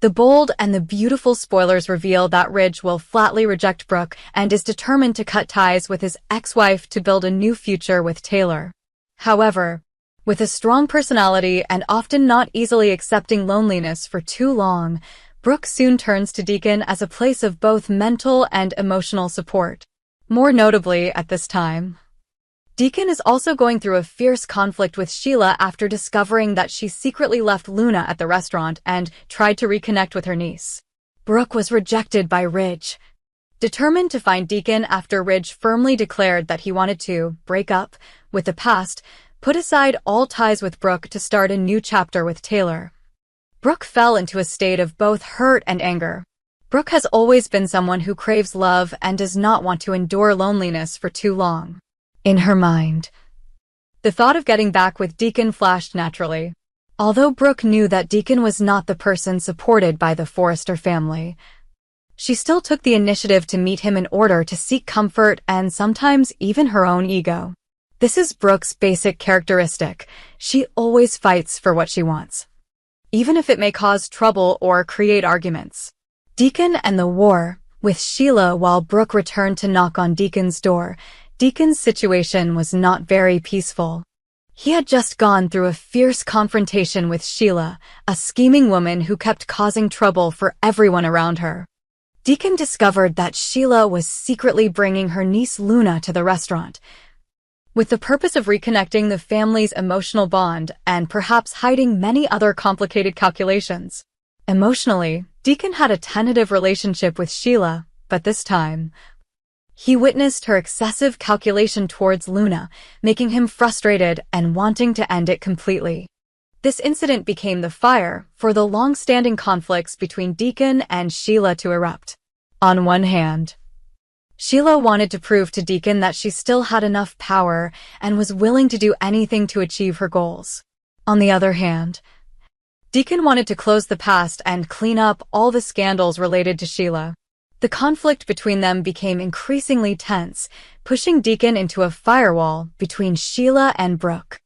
The bold and the beautiful spoilers reveal that Ridge will flatly reject Brooke and is determined to cut ties with his ex-wife to build a new future with Taylor. However, with a strong personality and often not easily accepting loneliness for too long, Brooke soon turns to Deacon as a place of both mental and emotional support. More notably at this time, Deacon is also going through a fierce conflict with Sheila after discovering that she secretly left Luna at the restaurant and tried to reconnect with her niece. Brooke was rejected by Ridge. Determined to find Deacon after Ridge firmly declared that he wanted to break up with the past, put aside all ties with Brooke to start a new chapter with Taylor. Brooke fell into a state of both hurt and anger. Brooke has always been someone who craves love and does not want to endure loneliness for too long. In her mind, the thought of getting back with Deacon flashed naturally. Although Brooke knew that Deacon was not the person supported by the Forrester family, she still took the initiative to meet him in order to seek comfort and sometimes even her own ego. This is Brooke's basic characteristic. She always fights for what she wants, even if it may cause trouble or create arguments. Deacon and the war with Sheila. While Brooke returned to knock on Deacon's door, Deacon's situation was not very peaceful. He had just gone through a fierce confrontation with Sheila, a scheming woman who kept causing trouble for everyone around her. Deacon discovered that Sheila was secretly bringing her niece Luna to the restaurant, with the purpose of reconnecting the family's emotional bond and perhaps hiding many other complicated calculations. Emotionally, Deacon had a tentative relationship with Sheila, but this time, he witnessed her excessive calculation towards Luna, making him frustrated and wanting to end it completely. This incident became the fire for the long-standing conflicts between Deacon and Sheila to erupt. On one hand, Sheila wanted to prove to Deacon that she still had enough power and was willing to do anything to achieve her goals. On the other hand, Deacon wanted to close the past and clean up all the scandals related to Sheila. The conflict between them became increasingly tense, pushing Deacon into a firewall between Sheila and Brooke.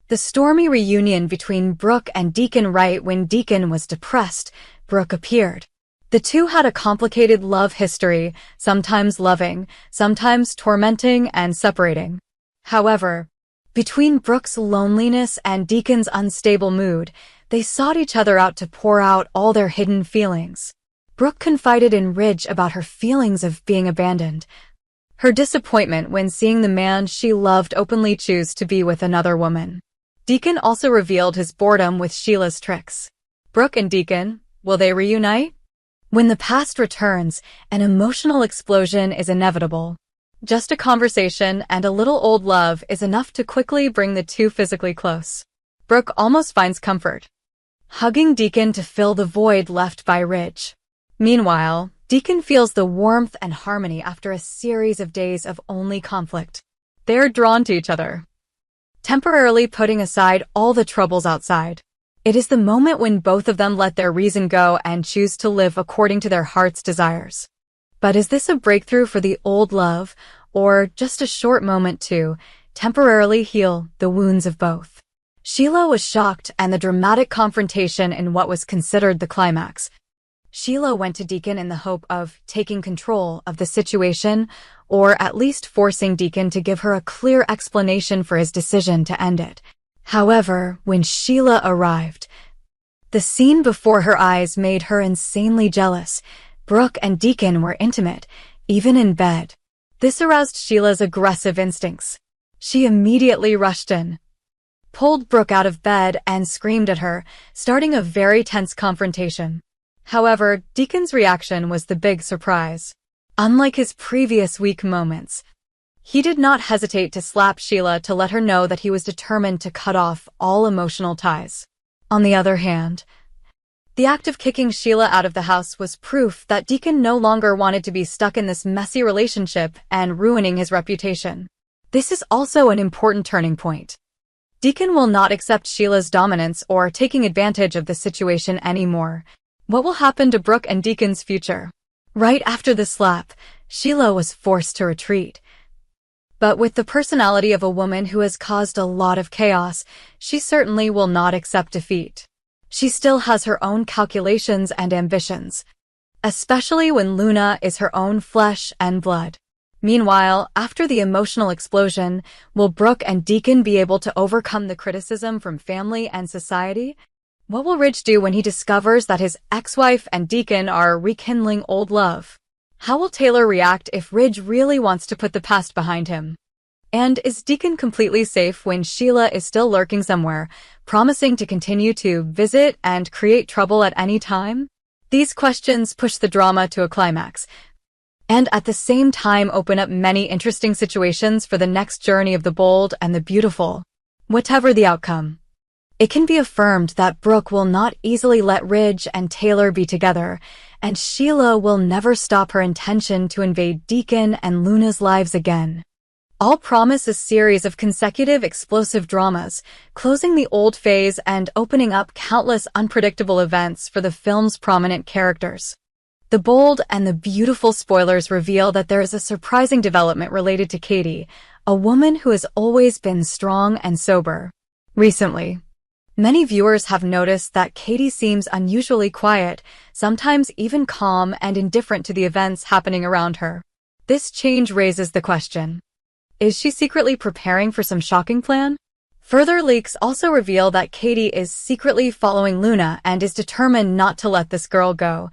The stormy reunion between Brooke and Deacon. Right when Deacon was depressed, Brooke appeared. The two had a complicated love history, sometimes loving, sometimes tormenting and separating. However, between Brooke's loneliness and Deacon's unstable mood, they sought each other out to pour out all their hidden feelings. Brooke confided in Ridge about her feelings of being abandoned, her disappointment when seeing the man she loved openly choose to be with another woman. Deacon also revealed his boredom with Sheila's tricks. Brooke and Deacon, will they reunite? When the past returns, an emotional explosion is inevitable. Just a conversation and a little old love is enough to quickly bring the two physically close. Brooke almost finds comfort, hugging Deacon to fill the void left by Ridge. Meanwhile, Deacon feels the warmth and harmony after a series of days of only conflict. They are drawn to each other, temporarily putting aside all the troubles outside. It is the moment when both of them let their reason go and choose to live according to their heart's desires. But is this a breakthrough for the old love, or just a short moment to temporarily heal the wounds of both? Sheila was shocked and the dramatic confrontation in what was considered the climax. Sheila went to Deacon in the hope of taking control of the situation, or at least forcing Deacon to give her a clear explanation for his decision to end it. However, when Sheila arrived, the scene before her eyes made her insanely jealous. Brooke and Deacon were intimate, even in bed. This aroused Sheila's aggressive instincts. She immediately rushed in, pulled Brooke out of bed and screamed at her, starting a very tense confrontation. However, Deacon's reaction was the big surprise. Unlike his previous weak moments, he did not hesitate to slap Sheila to let her know that he was determined to cut off all emotional ties. On the other hand, the act of kicking Sheila out of the house was proof that Deacon no longer wanted to be stuck in this messy relationship and ruining his reputation. This is also an important turning point. Deacon will not accept Sheila's dominance or taking advantage of the situation anymore. What will happen to Brooke and Deacon's future? Right after the slap, Sheila was forced to retreat. But with the personality of a woman who has caused a lot of chaos, she certainly will not accept defeat. She still has her own calculations and ambitions, especially when Luna is her own flesh and blood. Meanwhile, after the emotional explosion, will Brooke and Deacon be able to overcome the criticism from family and society? What will Ridge do when he discovers that his ex-wife and Deacon are rekindling old love? How will Taylor react if Ridge really wants to put the past behind him? And is Deacon completely safe when Sheila is still lurking somewhere, promising to continue to visit and create trouble at any time? These questions push the drama to a climax, and at the same time open up many interesting situations for the next journey of the bold and the beautiful. Whatever the outcome, it can be affirmed that Brooke will not easily let Ridge and Taylor be together, and Sheila will never stop her intention to invade Deacon and Luna's lives again. All promise a series of consecutive explosive dramas, closing the old phase and opening up countless unpredictable events for the film's prominent characters. The bold and the beautiful spoilers reveal that there is a surprising development related to Katie, a woman who has always been strong and sober. Recently, many viewers have noticed that Katie seems unusually quiet, sometimes even calm and indifferent to the events happening around her. This change raises the question: is she secretly preparing for some shocking plan? Further leaks also reveal that Katie is secretly following Luna and is determined not to let this girl go,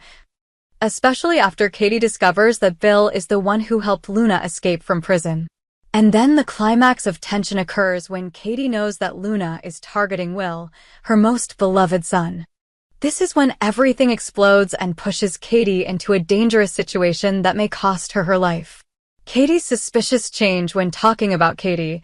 especially after Katie discovers that Bill is the one who helped Luna escape from prison. And then the climax of tension occurs when Katie knows that Luna is targeting Will, her most beloved son. This is when everything explodes and pushes Katie into a dangerous situation that may cost her her life. Katie's suspicious change when talking about Katie.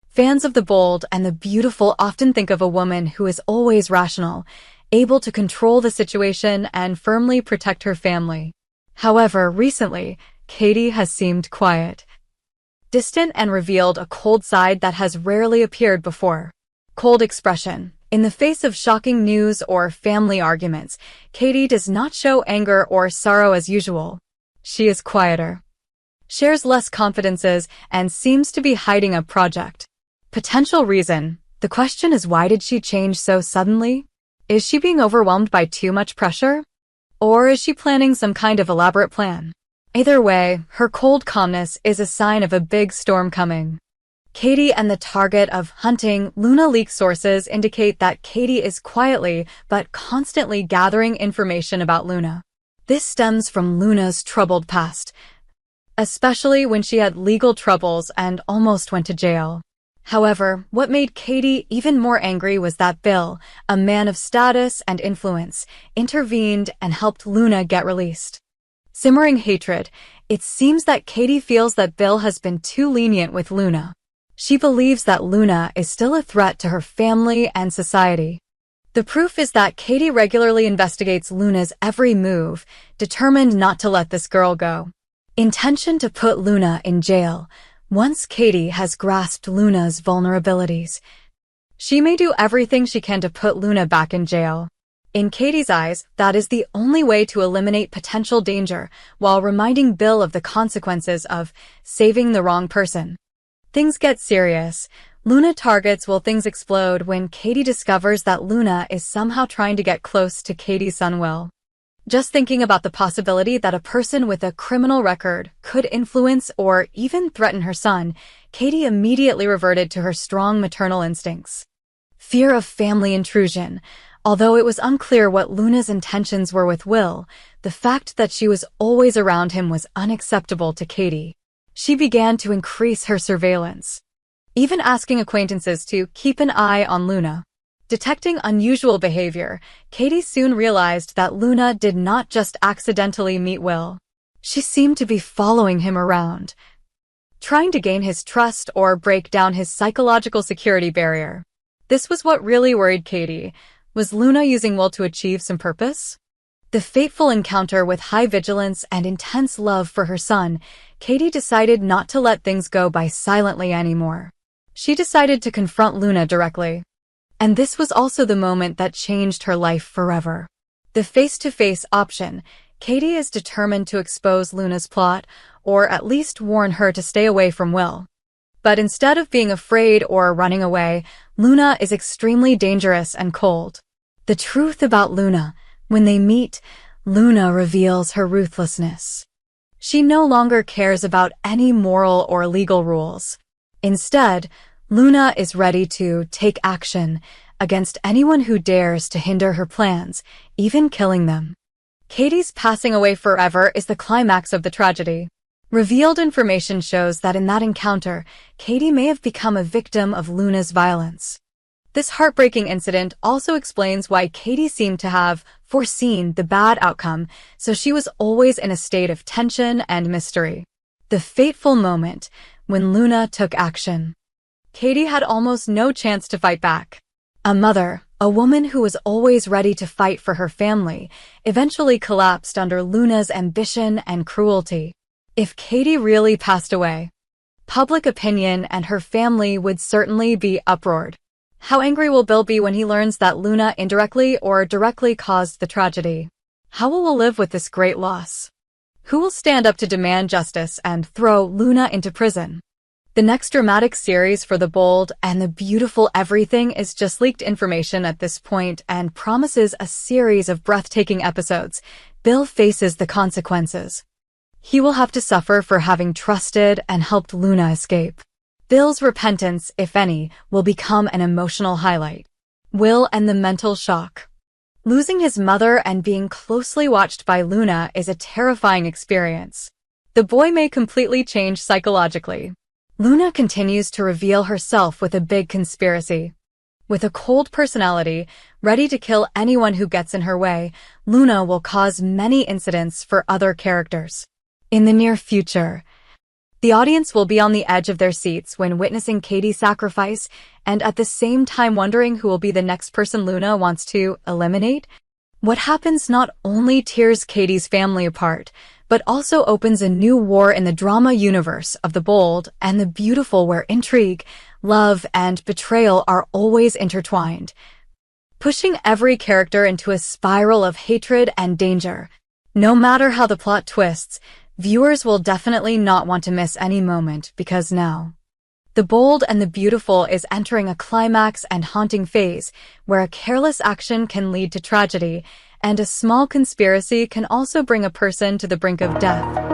Fans of the bold and the beautiful often think of a woman who is always rational, able to control the situation and firmly protect her family. However, recently, Katie has seemed quiet, distant, and revealed a cold side that has rarely appeared before. Cold expression. In the face of shocking news or family arguments, Katie does not show anger or sorrow as usual. She is quieter, shares less confidences, and seems to be hiding a project. Potential reason. The question is, why did she change so suddenly? Is she being overwhelmed by too much pressure? Or is she planning some kind of elaborate plan? Either way, her cold calmness is a sign of a big storm coming. Katie and the target of hunting. Luna leak sources indicate that Katie is quietly but constantly gathering information about Luna. This stems from Luna's troubled past, especially when she had legal troubles and almost went to jail. However, what made Katie even more angry was that Bill, a man of status and influence, intervened and helped Luna get released. Simmering hatred. It seems that Katie feels that Bill has been too lenient with Luna. She believes that Luna is still a threat to her family and society. The proof is that Katie regularly investigates Luna's every move, determined not to let this girl go. Intention to put Luna in jail. Once Katie has grasped Luna's vulnerabilities, she may do everything she can to put Luna back in jail. In Katie's eyes, that is the only way to eliminate potential danger, while reminding Bill of the consequences of saving the wrong person. Things get serious. Luna targets. Will things explode when Katie discovers that Luna is somehow trying to get close to Katie's son Will? Just thinking about the possibility that a person with a criminal record could influence or even threaten her son, Katie immediately reverted to her strong maternal instincts. Fear of family intrusion. Although it was unclear what Luna's intentions were with Will, the fact that she was always around him was unacceptable to Katie. She began to increase her surveillance, even asking acquaintances to keep an eye on Luna. Detecting unusual behavior, Katie soon realized that Luna did not just accidentally meet Will. She seemed to be following him around, trying to gain his trust or break down his psychological security barrier. This was what really worried Katie. Was Luna using Will to achieve some purpose? The fateful encounter with high vigilance and intense love for her son, Katie decided not to let things go by silently anymore. She decided to confront Luna directly. And this was also the moment that changed her life forever. The face-to-face option. Katie is determined to expose Luna's plot, or at least warn her to stay away from Will. But instead of being afraid or running away, Luna is extremely dangerous and cold. The truth about Luna. When they meet, Luna reveals her ruthlessness. She no longer cares about any moral or legal rules. Instead, Luna is ready to take action against anyone who dares to hinder her plans, even killing them. Katie's passing away forever is the climax of the tragedy. Revealed information shows that in that encounter, Katie may have become a victim of Luna's violence. This heartbreaking incident also explains why Katie seemed to have foreseen the bad outcome, so she was always in a state of tension and mystery. The fateful moment when Luna took action. Katie had almost no chance to fight back. A mother, a woman who was always ready to fight for her family, eventually collapsed under Luna's ambition and cruelty. If Katie really passed away, public opinion and her family would certainly be uproared. How angry will Bill be when he learns that Luna indirectly or directly caused the tragedy? How will we live with this great loss? Who will stand up to demand justice and throw Luna into prison? The next dramatic series for The Bold and the Beautiful Everything is just leaked information at this point and promises a series of breathtaking episodes. Bill faces the consequences. He will have to suffer for having trusted and helped Luna escape. Bill's repentance, if any, will become an emotional highlight. Will and the mental shock. Losing his mother and being closely watched by Luna is a terrifying experience. The boy may completely change psychologically. Luna continues to reveal herself with a big conspiracy. With a cold personality, ready to kill anyone who gets in her way, Luna will cause many incidents for other characters. In the near future, the audience will be on the edge of their seats when witnessing Katie's sacrifice and at the same time wondering who will be the next person Luna wants to eliminate. What happens not only tears Katie's family apart, but also opens a new war in the drama universe of The Bold and the Beautiful, where intrigue, love, and betrayal are always intertwined, pushing every character into a spiral of hatred and danger. No matter how the plot twists, viewers will definitely not want to miss any moment, because now, The Bold and the Beautiful is entering a climax and haunting phase where a careless action can lead to tragedy, and a small conspiracy can also bring a person to the brink of death.